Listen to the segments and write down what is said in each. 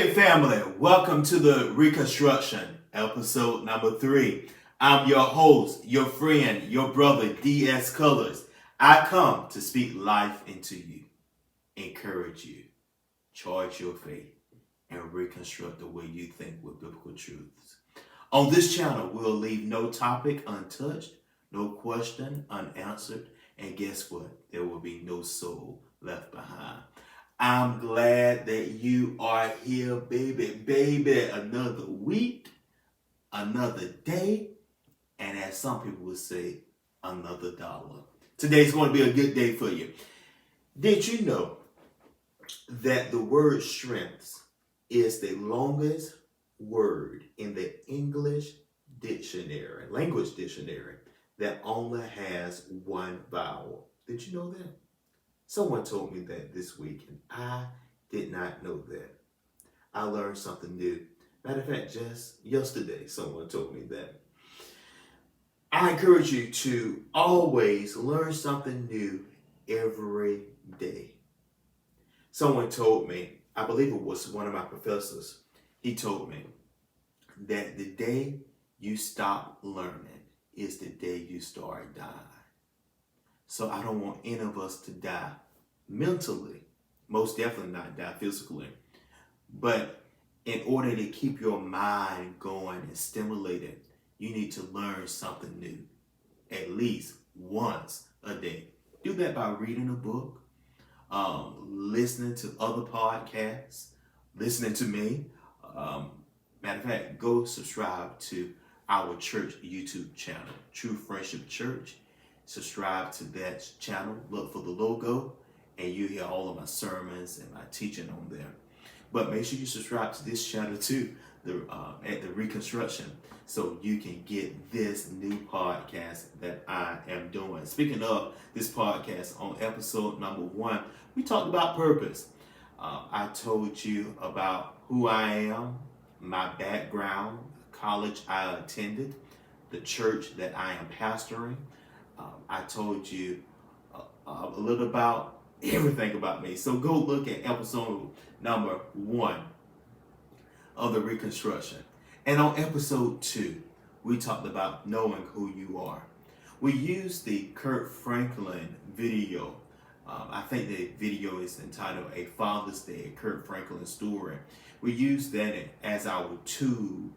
Hey family, welcome to the Reconstruction, episode number 3. I'm your host, your friend, your brother, DS Colors. I come to speak life into you, encourage you, charge your faith, and reconstruct the way you think with biblical truths. On this channel, we'll leave no topic untouched, no question unanswered, and guess what? There will be no soul left behind. I'm glad that you are here, baby. Another week, another day, and as some people would say, another dollar. Today's going to be a good day for you. Did you know that the word strengths is the longest word in the English dictionary, language dictionary, that only has one vowel? Did you know that? Someone told me that this week, and I did not know that. I learned something new. Matter of fact, just yesterday, someone told me that. I encourage you to always learn something new every day. Someone told me, I believe it was one of my professors, he told me that the day you stop learning is the day you start dying. So I don't want any of us to die mentally, most definitely not die physically. But in order to keep your mind going and stimulated, you need to learn something new at least once a day. Do that by reading a book, listening to other podcasts, listening to me. Matter of fact, go subscribe to our church YouTube channel, True Friendship Church. Subscribe to that channel, look for the logo, and you hear all of my sermons and my teaching on there. But make sure you subscribe to this channel too, at the Reconstruction, so you can get this new podcast that I am doing. Speaking of this podcast, on episode number 1, we talked about purpose. I told you about who I am, my background, college I attended, the church that I am pastoring. I told you a little about everything about me. So go look at episode number 1 of the Reconstruction. And on episode 2, we talked about knowing who you are. We used the Kirk Franklin video. I think the video is entitled A Father's Day, Kirk Franklin story. We used that as our tool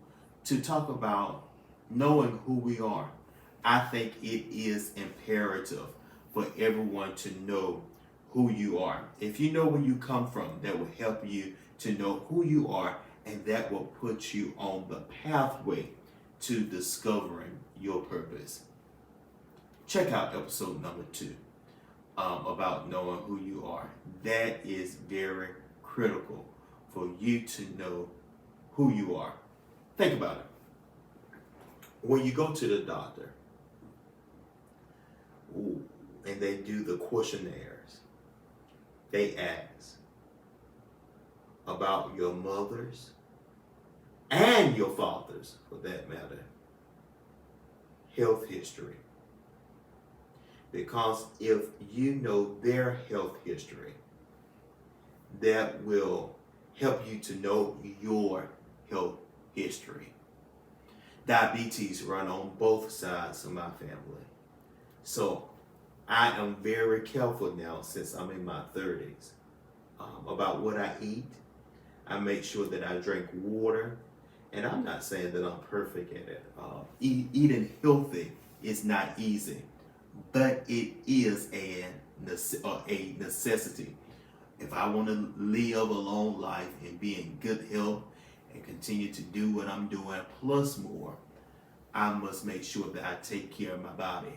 to talk about knowing who we are. I think it is imperative for everyone to know who you are. If you know where you come from, that will help you to know who you are, and that will put you on the pathway to discovering your purpose. Check out episode number 2 about knowing who you are. That is very critical for you to know who you are. Think about it. When you go to the doctor, and they do the questionnaires, they ask about your mother's and your father's, for that matter, health history. Because if you know their health history, that will help you to know your health history. Diabetes run on both sides of my family. So I am very careful now, since I'm in my 30s, about what I eat. I make sure that I drink water. And I'm not saying that I'm perfect at it. Eating healthy is not easy, but it is a necessity. If I want to live a long life and be in good health and continue to do what I'm doing plus more, I must make sure that I take care of my body.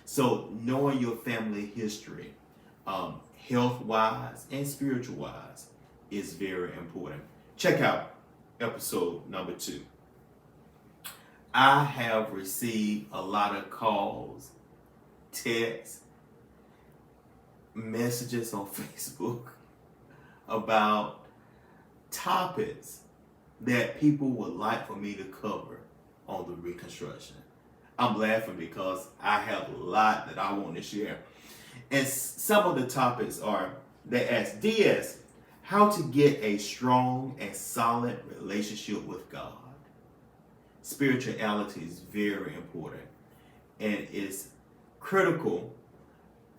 So knowing your family history, health-wise and spiritual-wise, is very important. Check out episode number 2. I have received a lot of calls, texts, messages on Facebook about topics that people would like for me to cover on the Reconstruction. I'm laughing because I have a lot that I want to share. And some of the topics are, they ask, DS, how to get a strong and solid relationship with God. Spirituality is very important and is critical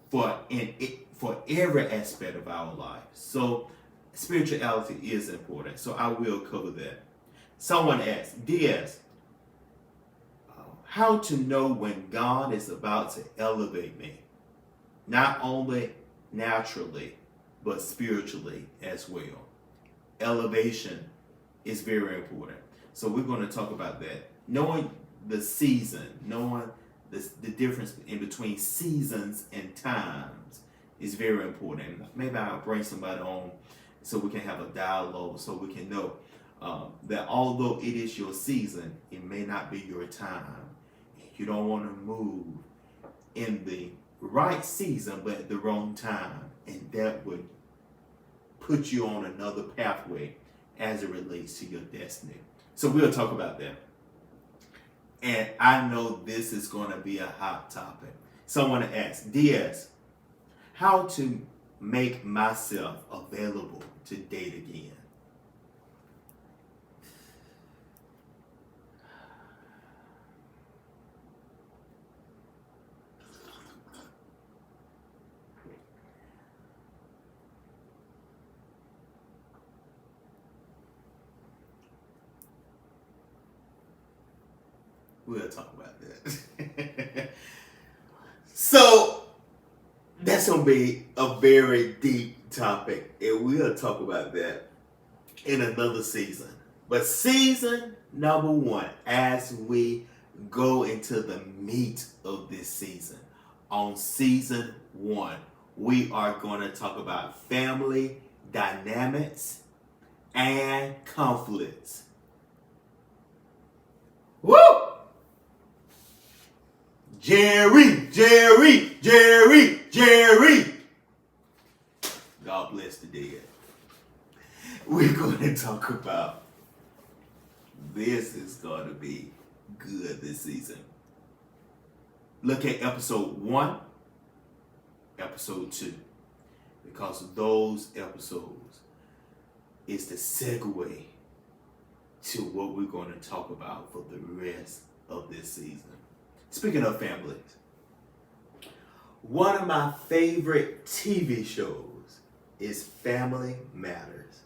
for every aspect of our life. So spirituality is important. So I will cover that. Someone asked, DS, how to know when God is about to elevate me, not only naturally, but spiritually as well. Elevation is very important. So we're going to talk about that. Knowing the season, knowing the difference in between seasons and times is very important. Maybe I'll bring somebody on so we can have a dialogue, so we can know that although it is your season, it may not be your time. You don't want to move in the right season, but at the wrong time. And that would put you on another pathway as it relates to your destiny. So we'll talk about that. And I know this is going to be a hot topic. Someone asked, DS, how to make myself available to date again? We'll talk about that. So that's going to be a very deep topic, and we'll talk about that in another season. But season number 1, as we go into the meat of this season, on season 1, we are going to talk about family dynamics and conflicts. Woo! Jerry. God bless the dead. We're going to talk about this is going to be good this season. Look at episode 1, episode 2, because those episodes is the segue to what we're going to talk about for the rest of this season. Speaking of families, one of my favorite TV shows is Family Matters.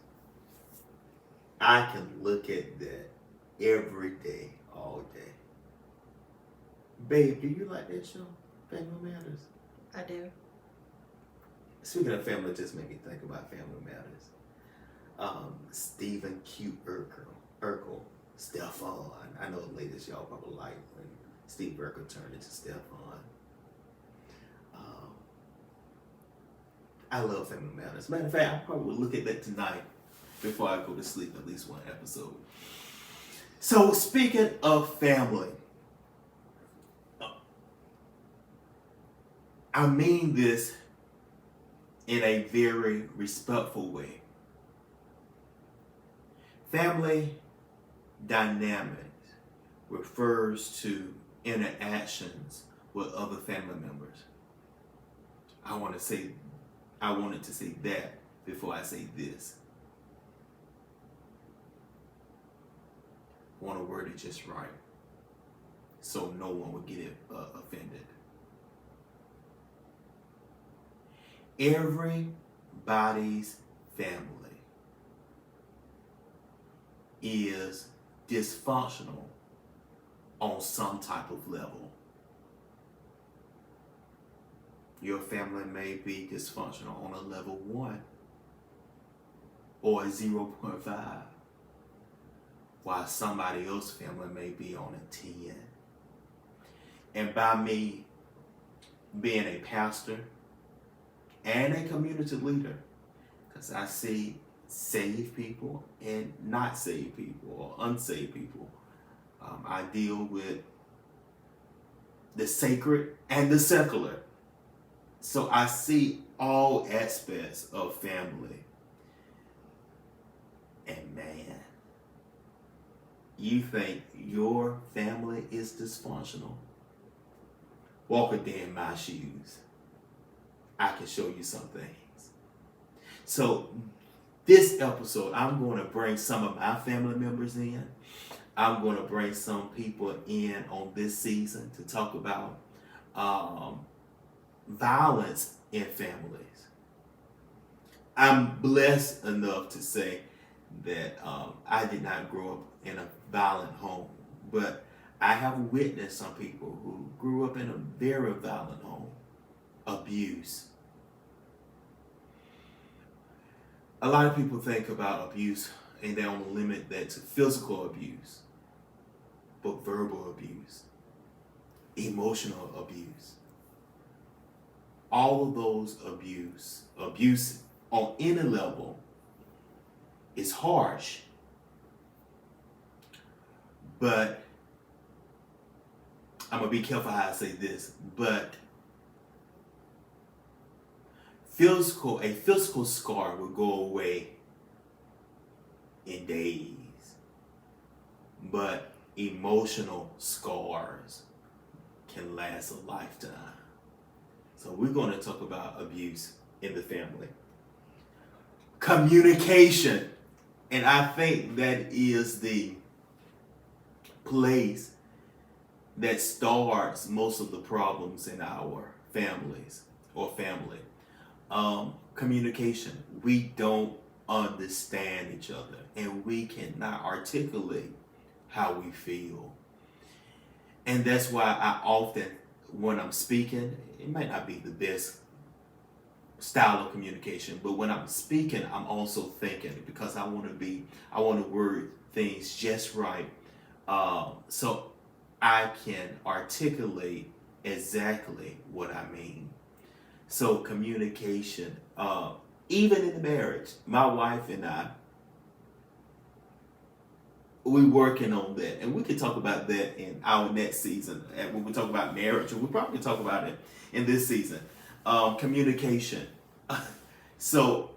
I can look at that every day, all day. Babe, do you like that show, Family Matters? I do. Speaking of family, just made me think about Family Matters. Stephen Q. Urkel, Stefan. I know the ladies y'all probably like when Steve Urkel turned into Stefan. I love Family Matters. Matter of fact, I probably will look at that tonight before I go to sleep, at least one episode. So speaking of family, I mean this in a very respectful way. Family dynamics refers to interactions with other family members. I wanted to say that before I say this. I want to word it just right so no one would get offended. Everybody's family is dysfunctional on some type of level. Your family may be dysfunctional on a level 1 or a 0.5, while somebody else's family may be on a 10. And by me being a pastor and a community leader, because I see saved people and not saved people or unsaved people. I deal with the sacred and the secular. So I see all aspects of family. And man, you think your family is dysfunctional? Walk a day in my shoes. I can show you some things. So this episode, I'm going to bring some of my family members in. I'm going to bring some people in on this season to talk about violence in families. I'm blessed enough to say that I did not grow up in a violent home, but I have witnessed some people who grew up in a very violent home, abuse. A lot of people think about abuse and they only limit that to physical abuse, but verbal abuse, emotional abuse, all of those abuse on any level is harsh. But I'm gonna be careful how I say this, but a physical scar will go away in days, but emotional scars can last a lifetime. So we're going to talk about abuse in the family. Communication, and I think that is the place that starts most of the problems in our families or family. Communication. We don't understand each other and we cannot articulate how we feel. And that's why I often, when I'm speaking, it might not be the best style of communication, but when I'm speaking, I'm also thinking because I want to word things just right. So I can articulate exactly what I mean. So communication, even in the marriage, my wife and I, we're working on that, and we can talk about that in our next season. And when we talk about marriage, and we probably talk about it in this season. Communication. So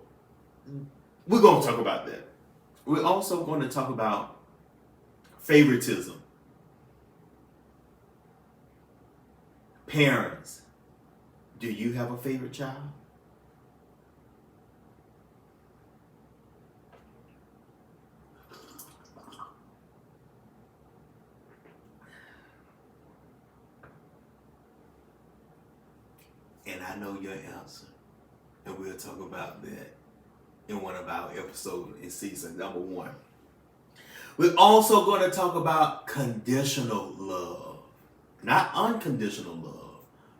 we're going to talk about that. We're also going to talk about favoritism. Parents, do you have a favorite child? And I know your answer. And we'll talk about that in one of our episodes in season number 1. We're also going to talk about conditional love. Not unconditional love,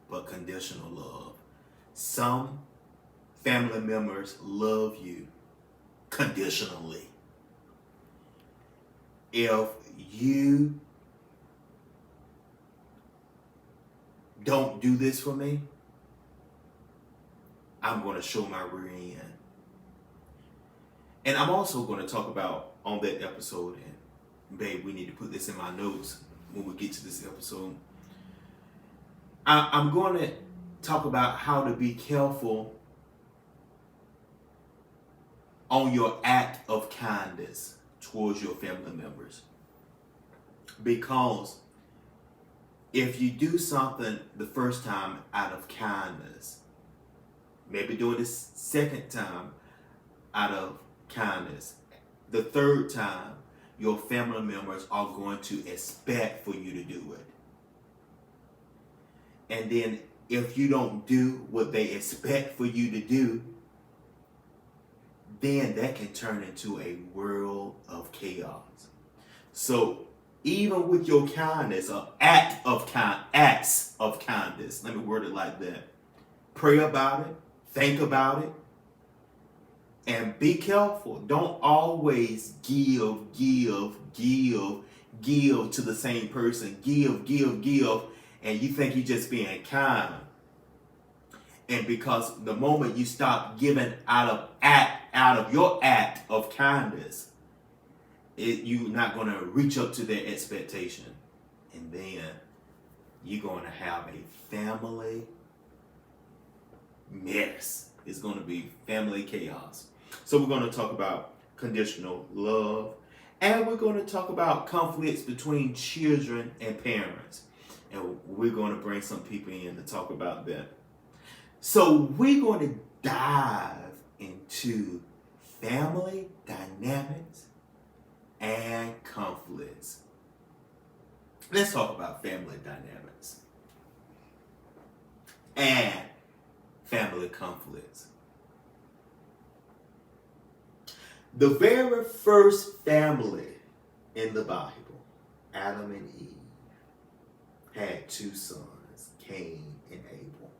but conditional love. Some family members love you conditionally. If you don't do this for me, I'm going to show my rear end. And I'm also going to talk about on that episode, and babe, we need to put this in my notes when we get to this episode. I'm going to talk about how to be careful on your act of kindness towards your family members. Because if you do something the first time out of kindness, maybe doing this second time out of kindness, the third time, your family members are going to expect for you to do it. And then if you don't do what they expect for you to do, then that can turn into a world of chaos. So even with your kindness, or acts of kindness, let me word it like that. Pray about it, think about it, and be careful. Don't always give to the same person. Give, and you think you're just being kind. And because the moment you stop giving out of your act of kindness, you're not going to reach up to their expectation. And then you're going to have a family mess. It's going to be family chaos. So we're going to talk about conditional love. And we're going to talk about conflicts between children and parents. And we're going to bring some people in to talk about that. So we're going to dive into family dynamics and conflicts. Let's talk about family dynamics and family conflicts. The very first family in the Bible, Adam and Eve, had two sons, Cain and Abel.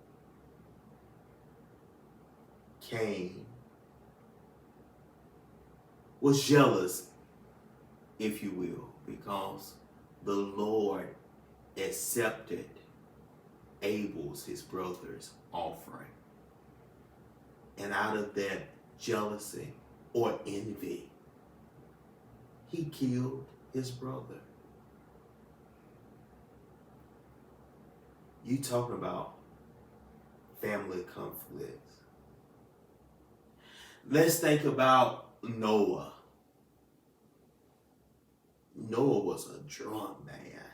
Cain was jealous, if you will, because the Lord accepted Abel's, his brother's, offering. And out of that jealousy or envy, he killed his brother. You talking about family conflicts. Let's think about Noah. Noah was a drunk man.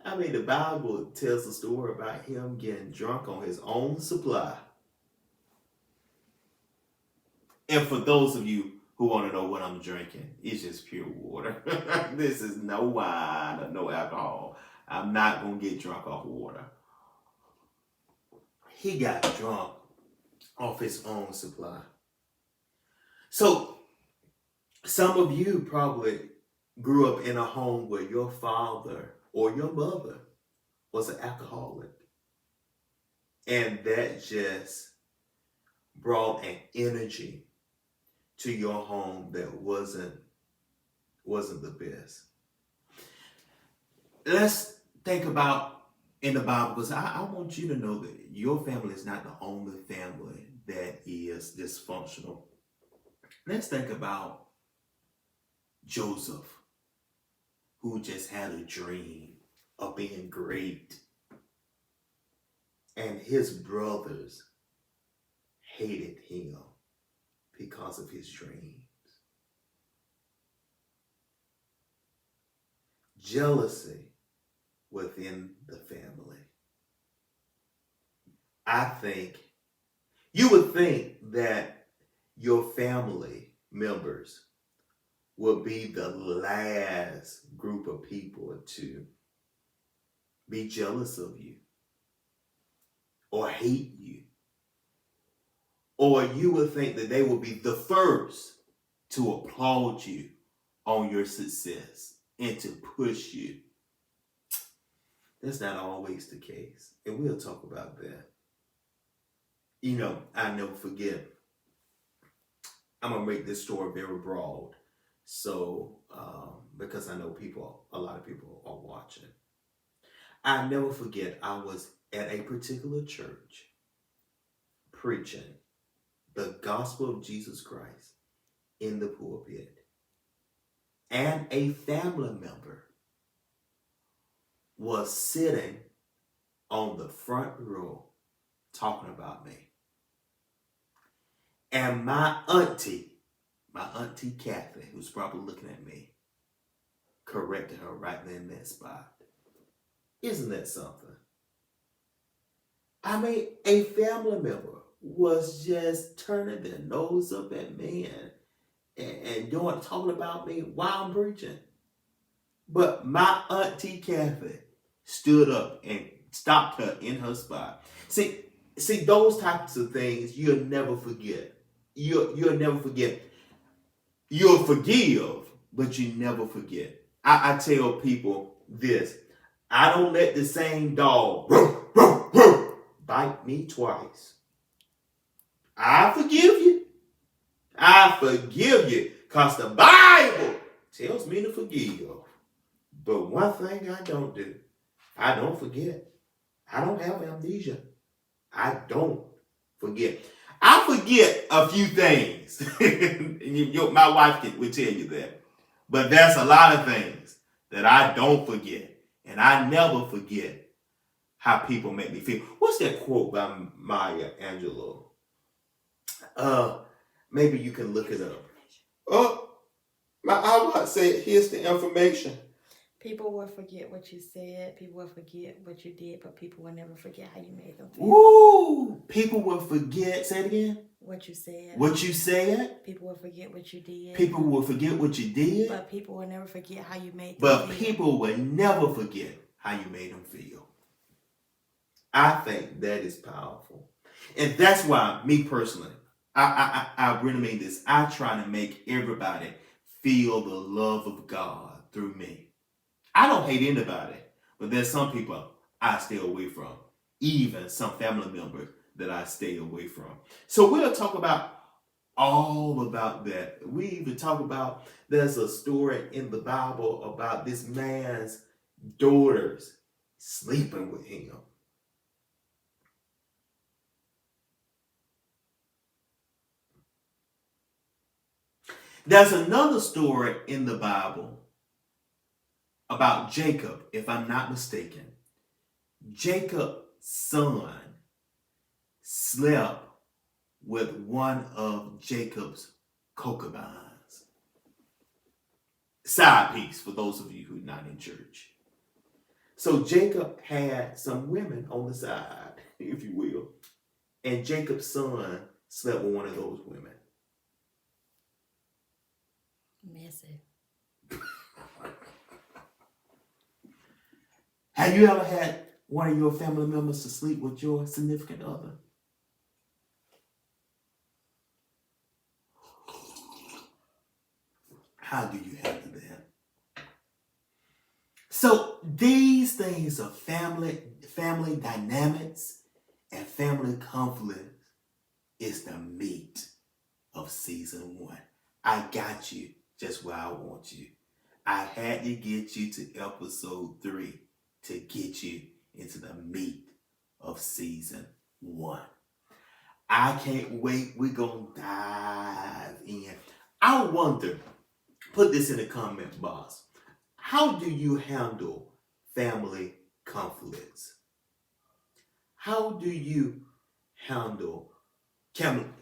I mean, the Bible tells a story about him getting drunk on his own supply. And for those of you who want to know what I'm drinking, it's just pure water. This is no wine or no alcohol. I'm not going to get drunk off water. He got drunk off his own supply. So, some of you probably grew up in a home where your father or your mother was an alcoholic. And that just brought an energy to your home that wasn't the best. Let's think about in the Bible, because I want you to know that your family is not the only family that is dysfunctional. Let's think about Joseph, who just had a dream of being great. And his brothers hated him because of his dreams. Jealousy within the family. You would think that your family members will be the last group of people to be jealous of you or hate you. Or you would think that they will be the first to applaud you on your success and to push you. That's not always the case. And we'll talk about that. You know, I never forget. I'm going to make this story very broad. So, because I know a lot of people are watching. I never forget, I was at a particular church preaching the gospel of Jesus Christ in the pulpit. And a family member was sitting on the front row talking about me. And my auntie Kathy, who's probably looking at me, corrected her right there in that spot. Isn't that something? I mean, a family member was just turning their nose up at me and talking about me while I'm preaching. But my auntie Kathy stood up and stopped her in her spot. See, those types of things you'll never forget. You'll never forget. You'll forgive, but you never forget. I tell people this. I don't let the same dog bite me twice. I forgive you. Because the Bible tells me to forgive. But one thing I don't do, I don't forget. I don't have amnesia. I don't forget. I forget a few things. My wife would tell you that. But there's a lot of things that I don't forget. And I never forget how people make me feel. What's that quote by Maya Angelou? Maybe you can look it up. Oh, my iPod said, here's the information. People will forget what you said. People will forget what you did, but people will never forget how you made them feel. Ooh, people will forget, say it again. What you said. What you said. People will forget what you did. People will forget what you did. But people will never forget how you made them But feel. people will never forget how you made them feel. I think that is powerful. And that's why, me personally, I really mean this. I try to make everybody feel the love of God through me. I don't hate anybody, but there's some people I stay away from. Even some family members that I stay away from. So we'll talk about all about that. We even talk about, there's a story in the Bible about this man's daughters sleeping with him. There's another story in the Bible about Jacob, if I'm not mistaken. Jacob's son slept with one of Jacob's concubines. Side piece for those of you who are not in church. So Jacob had some women on the side, if you will, and Jacob's son slept with one of those women. Messy. Have you ever had one of your family members to sleep with your significant other? How do you handle that? So these things are family dynamics and family conflict is the meat of season 1. I got you just where I want you. I had to get you to episode 3 to get you into the meat of season 1. I can't wait. We're going to dive in. I wonder, put this in the comment box. How do you handle family conflicts? How do you handle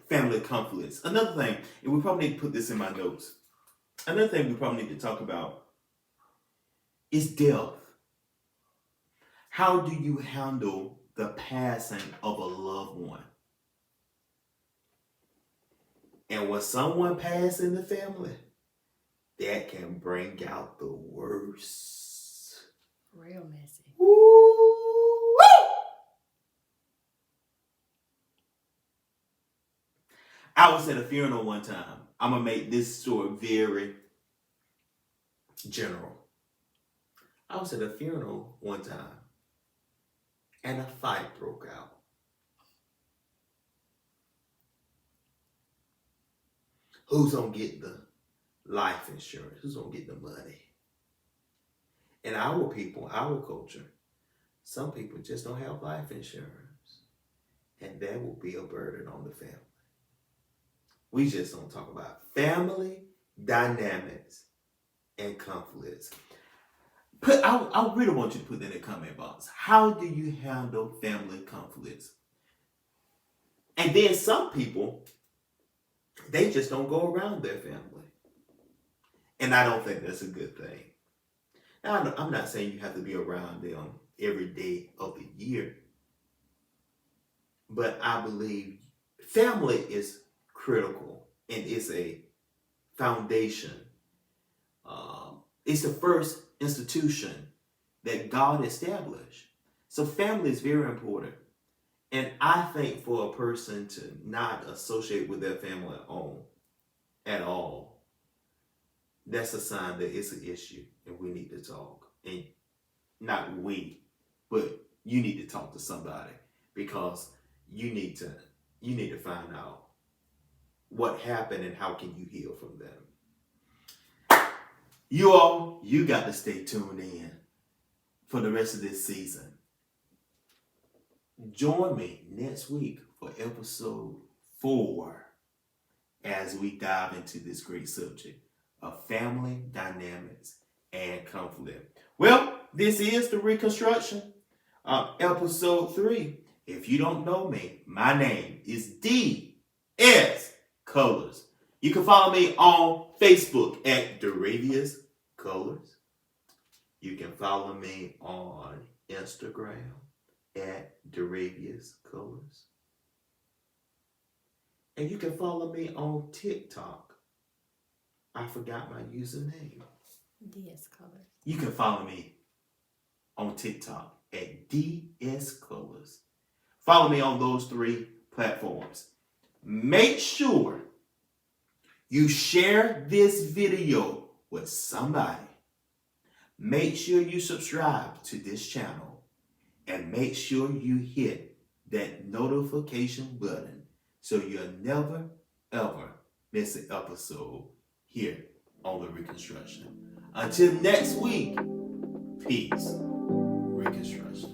family conflicts? Another thing, and we probably need to put this in my notes. Another thing we probably need to talk about is death. How do you handle the passing of a loved one? And when someone passes in the family, that can bring out the worst. Real messy. Woo! I was at a funeral one time. I'm going to make this story very general. I was at a funeral one time and a fight broke out. Who's going to get the life insurance? Who's going to get the money? In our people, our culture, some people just don't have life insurance. And that will be a burden on the family. We just don't talk about family dynamics and conflicts. I really want you to put that in the comment box. How do you handle family conflicts? And then some people, they just don't go around their family. And I don't think that's a good thing. Now, I'm not saying you have to be around them every day of the year. But I believe family is critical and it's a foundation. It's the first institution that God established. So family is very important. And I think for a person to not associate with their family at all, that's a sign that it's an issue and we need to talk. And not we, but you need to talk to somebody because you need to find out what happened and how can you heal from them. You got to stay tuned in for the rest of this season. Join me next week for episode 4 as we dive into this great subject of family dynamics and conflict. Well, this is the Reconstruction, episode 3. If you don't know me, my name is D.S. Colors. You can follow me on Facebook at Daravius Colors. You can follow me on Instagram at Daravius Colors. And you can follow me on TikTok. I forgot my username. DS Colors. You can follow me on TikTok at DS Colors. Follow me on those 3 platforms. Make sure you share this video with somebody. Make sure you subscribe to this channel and make sure you hit that notification button so you'll never, ever miss an episode here on the Reconstruction. Until next week, peace. Reconstruction.